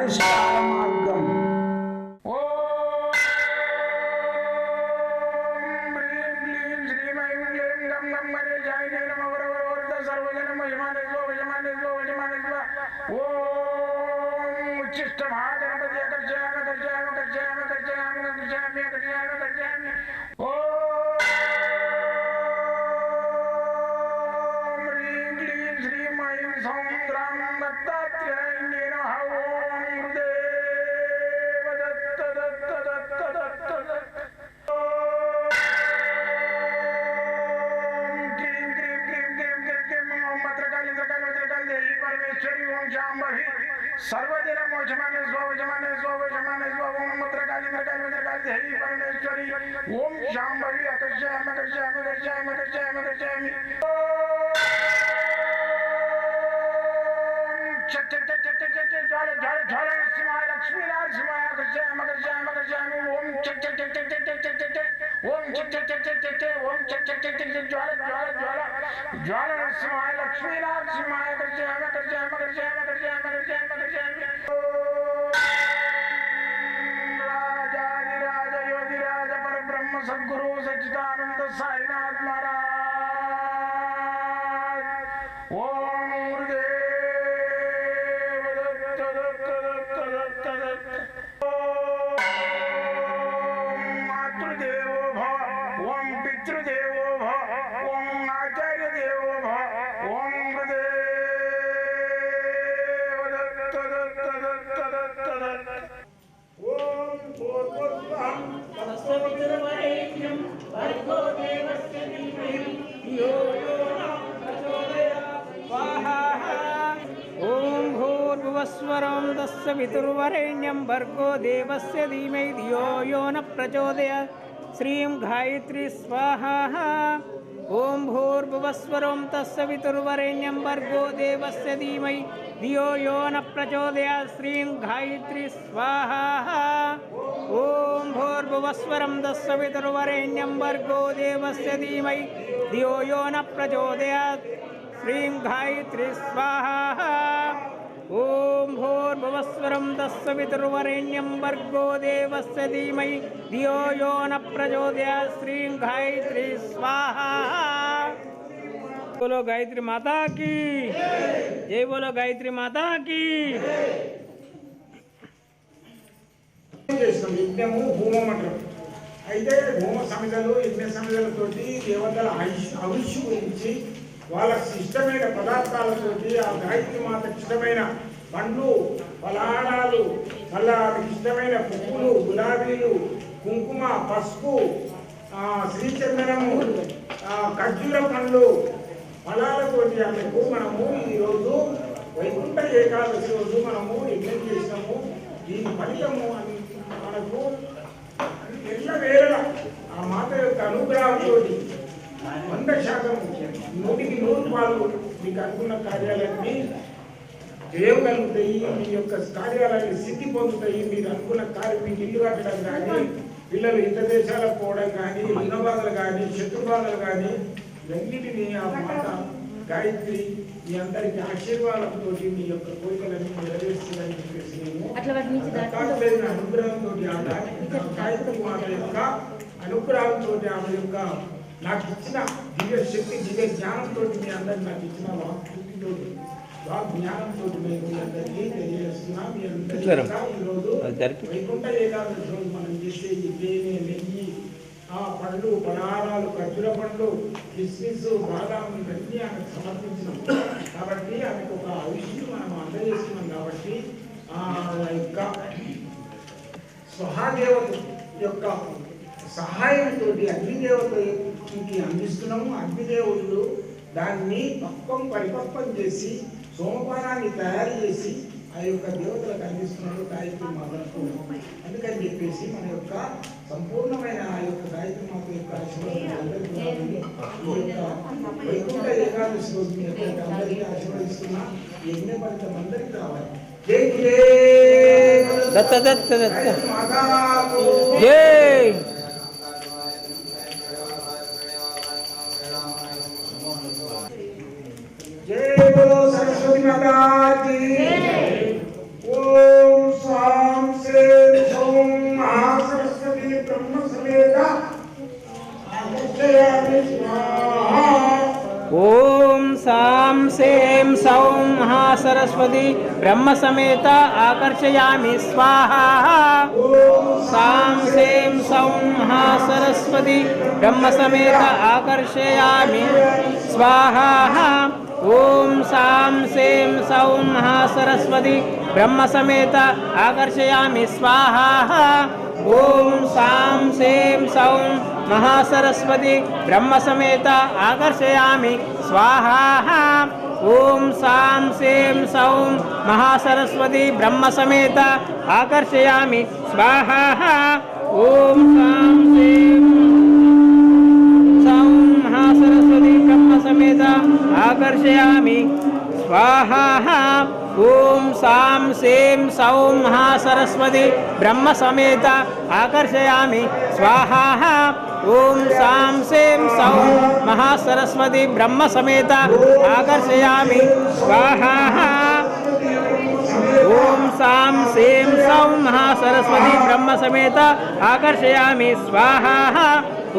పరిష్కార మార్గం. सर्वदिन मोचमाने स्वजमाने स्वजमाने स्वम मत्रकाली मत्रकाली मत्रकाली देवी परमेश्वरी ओम शांभवी अकर्षयामि अकर्षयामि अकर्षयामि अकर्षयामि अकर्षयामि चट चट चट चट चट ज्वाल ज्वाल ज्वाल नरसिंहाय लक्ष्मी नरसिंहाय अकर्षयामि अकर्षयामि अकर्षयामि ओम चट चट चट चट चट चट चट ओम चट चट चट चट चट ओम चट चट चट चट ज्वाल ज्वाल ज्वाल ज्वाल नरसिंहाय लक्ष्मी नरसिंहाय अकर्षयामि अकर्षयामि अकर्षयामि अकर्षयामि अकर्षयामि अकर्षयामि राजाधिराज योगिराज परब्रह्म सद्गुरु सच्चिदानंद साईनाथ महाराज ओम गुरुदेव दत्त दत्त दत्त दत्त दत्त ओम मातृदेवो भव ओम पितृदेवो भव ओम आचार्य देवो भव ओम गुरुदेव दत्त दत्त दत्त दत्त दत्त ओम भूर्भुवः तत्सवितुर्वरेण्यं भर्गो देवस्य धीमहि धियो यो न प्रचोदयात् स्वाहा ओम भूर्भुवस्वरं तत्सवितुर्वरेण्यं भर्गो देवस्य धीमहि धियो यो न प्रचोदयात् श्रीं गायत्री स्वाहा ओम भूर्भुवस्वरं तत्सवितुर्वरेण्यं भर्गो देवस्य धीमहि धियो यो न प्रचोदयात् श्रीं गायत्री स्वाहा ओम भूर्भुवस्वरं तत्सवितुर्वरेण्यं भर्गो देवस्य धीमहि धियो यो न प्रचोदयात् श्रीं गायत्री स्वाहा ओम भूर्भुवस्वरं तत्सवितुर्वरेण्यं भर्गो देवस्य धीमहि धियो यो न प्रचोदयात् श्रीं गायत्री स्वाहा। बोलो गायत्री माता की जय, बोलो गायत्री माता की। యజ్ఞము హోమం అంటారు. అయితే హోమ సమిధలు యజ్ఞ సమిధలతోటి దేవతల ఆయుష్ గురించి వాళ్ళకి ఇష్టమైన పదార్థాలతోటి ఆ గాయత్రి మాతకి ఇష్టమైన పండ్లు ఫలాలు మళ్ళా ఆమెకి ఇష్టమైన పువ్వులు గులాబీలు కుంకుమ పసుపు శ్రీచందనము ఖర్జూర పండ్లు ఫలాలతోటి ఆమెకు మనము ఈరోజు వైకుంఠ ఏకాదశి రోజు మనము యజ్ఞం చేసినాము. దీని ఫలితము మనకు ఎల్ల వేళ ఆ మాత యొక్క అనుగ్రహంతో 100% 100% మీకు అనుకున్న కార్యాలన్నీ చేయగలుగుతాయి. మీ యొక్క కార్యాలయాన్ని సిద్ధి పొందుతాయి. మీరు అనుకున్న కార్యం మీకు ఇల్లు కట్టడం కానీ, పిల్లలు ఇతర దేశాలకు పోవడం కానీ, రుణబాధలు కానీ, శత్రుబాధలు కానీ ఇవన్నిటినీ ఆ మాత గాయత్రి మీ అందరికి ఆశీర్వాదంతో మీ యొక్క కోరికలన్నీ నెరవేర్చిందని చెప్పేసి అనుగ్రహంతో గాయత్రి మాత యొక్క అనుగ్రహంతో ఆమె యొక్క నాకు ఇచ్చిన దివ్య శక్తి దివ్య జ్ఞానంతో మీ అందరికి నాకు ఇచ్చిన వాక్శక్తితో వాగ్జ్ఞానంతో మేము మీ అందరికీ తెలియజేస్తున్నాం. మీ అందరికీ ఈరోజు వైకుంఠ ఏకాదశి రోజు మనం చేసే ఈ తేనె నెయ్యి పండ్లు పలహారాలు ఖర్జూర పండ్లు కిస్మిస్ బాదాం ఇవన్నీ ఆమెకు సమర్పించినాం. కాబట్టి ఆమెకు ఒక ఆయుష్ని మనం అందజేస్తున్నాం. కాబట్టి ఆ యొక్క స్వహాదేవత యొక్క సహాయంతో అగ్నిదేవతకి అందిస్తున్నాము. అగ్నిదేవుళ్ళు దాన్ని పరిపక్వం చేసి సోమపానాన్ని తయారు చేసి ఆ యొక్క దేవతలకు అందిస్తున్నారు గాయత్రి మాతకు. అందుకని చెప్పేసి మన యొక్క సంపూర్ణమైన ఆ యొక్క గాయత్రి మాత యొక్క వైకుంఠ ఏకాదశి రోజు మీ యొక్క అందరికీ ఆశీర్వదిస్తున్నా. యజ్ఞ ఫలితం అందరికీ రావాలి. జై దత్త దత్త దత్త జై. जय बोलो सरस्वती माता की। ओम महासरस्वती ब्रह्म समेत आकर्षयामि स्वाहा सां सें सौं महासरस्वती ब्रह्म समेत आकर्षयामि स्वाहा ओम सां सें सौं महासरस्वती ब्रह्म समेत आकर्षयामि स्वाहा ओम सां सें सौं महासरस्वती ब्रह्म समेत आकर्षयामि स्वाहा ओम सां सें सौं महासरस्वती ब्रह्म समेत आकर्षयामि स्वाहा ओम सां सें सौं महासरस्वती ब्रह्म समेत आकर्षयामि स्वाहा ओम सां सें सौं महासरस्वती ब्रह्म समेत आकर्षयामि स्वाहा ओम सां सें सौं महासरस्वती ब्रह्म समेत आकर्षयामि स्वाहा ओम सां सें सौं महासरस्वती ब्रह्म समेत आकर्षयामि स्वाहा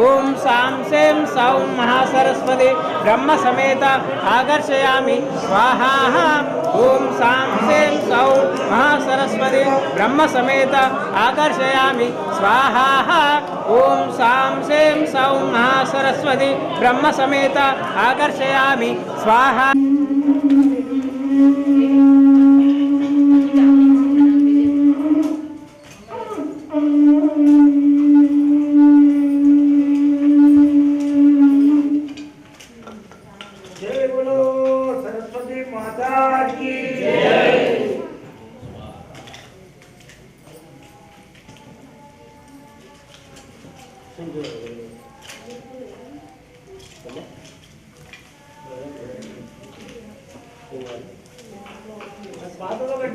ओम सां सें सौं महासरस्वती ब्रह्म समेत आकर्षयामि स्वाहा ओम सां सें सौं महासरस्वती ब्रह्म समेत आकर्षयामि स्वाहा ओम सां सें सौं महासरस्वती ब्रह्म समेत आकर्षयामि स्वाहा जय बोलो सरस्वती माता की जय। बात होगा